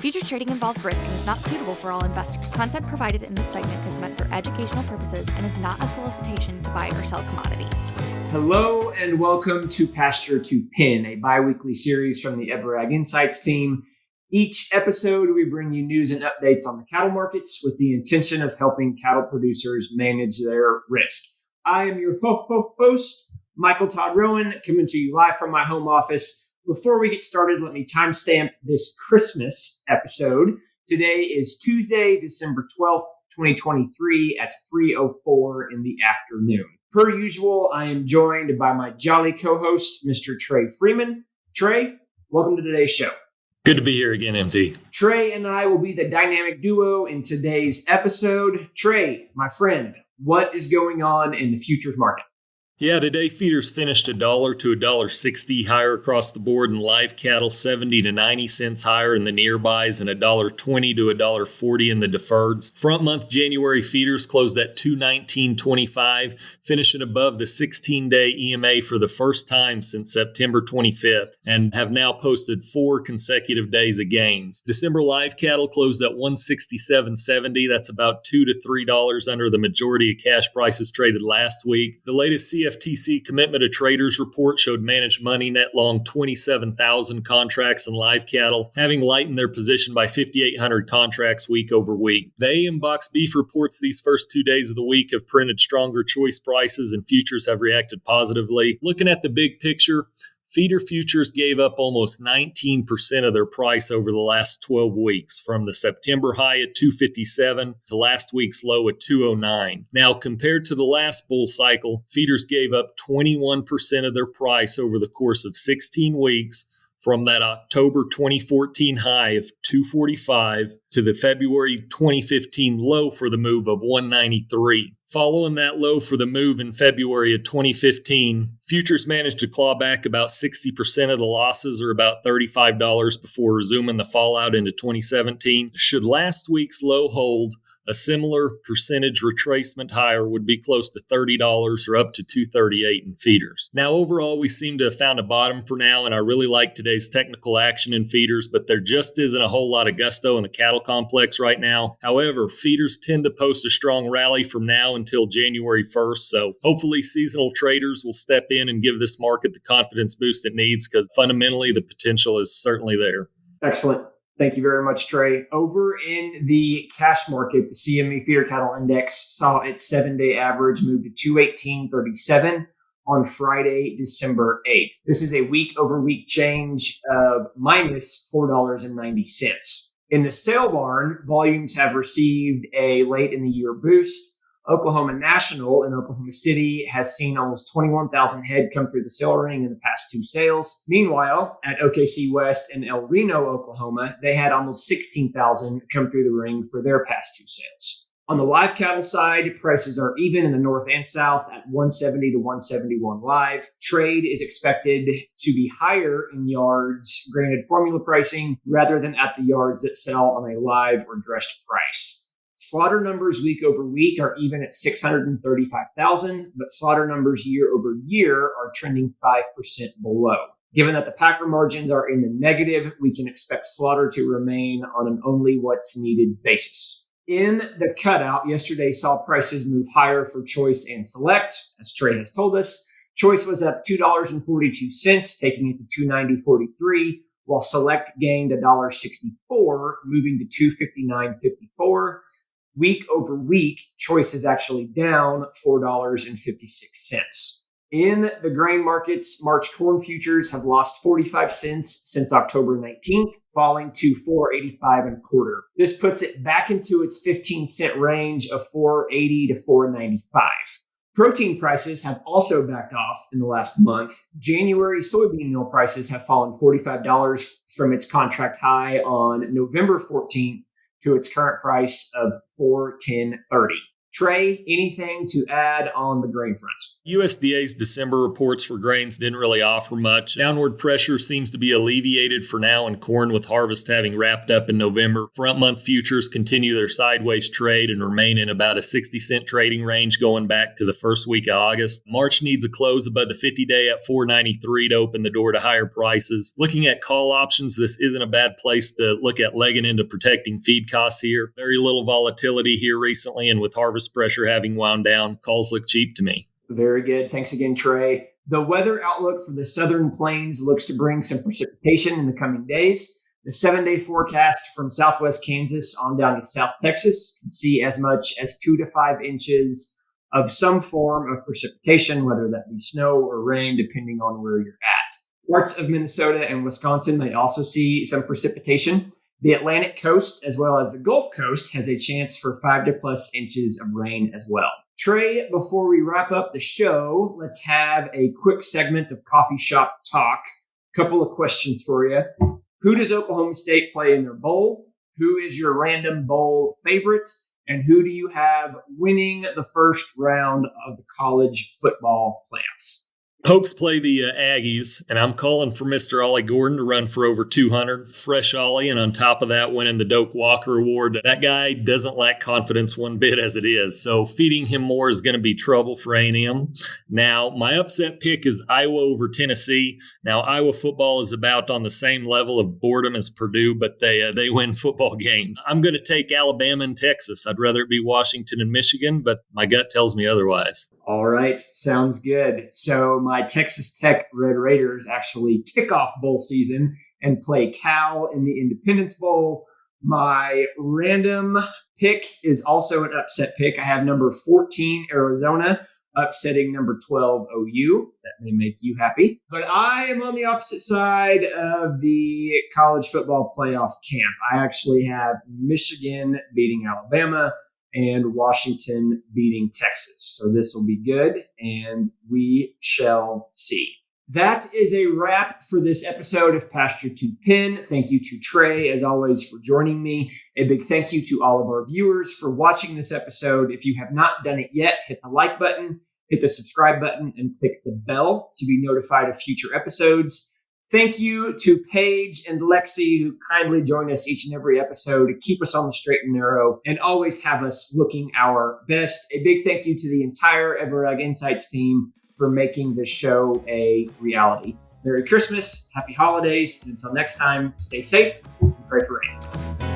Futures trading involves risk and is not suitable for all investors. Content provided in this segment is meant for educational purposes and is not a solicitation to buy or sell commodities. Hello and welcome to Pasture to Pin, a bi-weekly series from the EverAg Insights team. Each episode, we bring you news and updates on the cattle markets with the intention of helping cattle producers manage their risk. I am your host, Michael Todd Rowen, coming to you live from my home office. Before we get started, let me timestamp this Christmas episode. Today is Tuesday, December 12th, 2023 at 3:04 in the afternoon. Per usual, I am joined by my jolly co-host, Mr. Trey Freeman. Trey, welcome to today's show. Good to be here again, MT. Trey and I will be the dynamic duo in today's episode. Trey, my friend, what is going on in the futures market? Yeah, today feeders finished $1 to $1.60 higher across the board, and live cattle 70 to 90 cents higher in the nearbys and $1.20 to $1.40 in the deferreds. Front month January feeders closed at $219.25, finishing above the 16-day EMA for the first time since September 25th, and have now posted 4 consecutive days of gains. December live cattle closed at $167.70. That's about $2 to $3 under the majority of cash prices traded last week. The latest CFTC Commitment of Traders report showed managed money net long 27,000 contracts in live cattle, having lightened their position by 5,800 contracts week over week. The AM box beef reports these first 2 days of the week have printed stronger choice prices and futures have reacted positively. Looking at the big picture, feeder futures gave up almost 19% of their price over the last 12 weeks, from the September high at $257 to last week's low at $209. Now, compared to the last bull cycle, feeders gave up 21% of their price over the course of 16 weeks, from that October 2014 high of $245 to the February 2015 low for the move of $193. Following that low for the move in February of 2015, futures managed to claw back about 60% of the losses, or about $35, before resuming the fallout into 2017. Should last week's low hold, a similar percentage retracement higher would be close to $30 or up to $238 in feeders. Now, overall, we seem to have found a bottom for now, and I really like today's technical action in feeders, but there just isn't a whole lot of gusto in the cattle complex right now. However, feeders tend to post a strong rally from now until January 1st, so hopefully seasonal traders will step in and give this market the confidence boost it needs, because fundamentally the potential is certainly there. Excellent. Thank you very much, Trey. Over in the cash market, the CME Feeder Cattle Index saw its 7-day average move to 218.37 on Friday, December 8th. This is a week-over-week change of minus $4.90. In the sale barn, volumes have received a late-in-the-year boost. Oklahoma National in Oklahoma City has seen almost 21,000 head come through the sale ring in the past 2 sales. Meanwhile, at OKC West and El Reno, Oklahoma, they had almost 16,000 come through the ring for their past 2 sales. On the live cattle side, prices are even in the north and south at 170 to 171 live. Trade is expected to be higher in yards granted formula pricing rather than at the yards that sell on a live or dressed price. Slaughter numbers week over week are even at 635,000, but slaughter numbers year over year are trending 5% below. Given that the packer margins are in the negative, we can expect slaughter to remain on an only what's needed basis. In the cutout, yesterday saw prices move higher for Choice and Select, as Trey has told us. Choice was up $2.42, taking it to $290.43, while Select gained $1.64, moving to $259.54. Week over week, Choice is actually down $4.56. In the grain markets, March corn futures have lost 45 cents since October 19th, falling to $4.8525. This puts it back into its 15-cent range of $4.80 to $4.95. Protein prices have also backed off in the last month. January soybean meal prices have fallen $45 from its contract high on November 14th to its current price of $4.1030. Trey, anything to add on the grain front? USDA's December reports for grains didn't really offer much. Downward pressure seems to be alleviated for now in corn, with harvest having wrapped up in November. Front month futures continue their sideways trade and remain in about a 60-cent trading range going back to the first week of August. March needs a close above the 50-day at 493 to open the door to higher prices. Looking at call options, this isn't a bad place to look at legging into protecting feed costs here. Very little volatility here recently, and with harvest pressure having wound down, calls look cheap to me. Very good. Thanks again, Trey. The weather outlook for the Southern Plains looks to bring some precipitation in the coming days. The 7-day forecast from southwest Kansas on down to South Texas can see as much as 2 to 5 inches of some form of precipitation, whether that be snow or rain, depending on where you're at. Parts of Minnesota and Wisconsin may also see some precipitation. The Atlantic coast, as well as the Gulf Coast, has a chance for 5 to plus inches of rain as well. Trey, before we wrap up the show, let's have a quick segment of coffee shop talk. Couple of questions for you. Who does Oklahoma State play in their bowl? Who is your random bowl favorite? And who do you have winning the first round of the college football playoffs? Hoks play the Aggies, and I'm calling for Mr. Ollie Gordon to run for over 200. Fresh Ollie, and on top of that, winning the Doak Walker Award. That guy doesn't lack confidence one bit as it is, so feeding him more is going to be trouble for A&M. Now, my upset pick is Iowa over Tennessee. Now, Iowa football is about on the same level of boredom as Purdue, but they win football games. I'm going to take Alabama and Texas. I'd rather it be Washington and Michigan, but my gut tells me otherwise. All right, sounds good. So my Texas Tech Red Raiders actually kick off bowl season and play Cal in the Independence Bowl. My random pick is also an upset pick. I have number 14 Arizona upsetting number 12 OU. That may make you happy. But I am on the opposite side of the college football playoff camp. I actually have Michigan beating Alabama and Washington beating Texas. So this will be good, and we shall see. That is a wrap for this episode of Pasture to Pin. Thank you to Trey, as always, for joining me. A big thank you to all of our viewers for watching this episode. If you have not done it yet, hit the like button, hit the subscribe button, and click the bell to be notified of future episodes. Thank you to Paige and Lexi, who kindly join us each and every episode to keep us on the straight and narrow and always have us looking our best. A big thank you to the entire Everag Insights team for making this show a reality. Merry Christmas, happy holidays, and until next time, stay safe and pray for rain.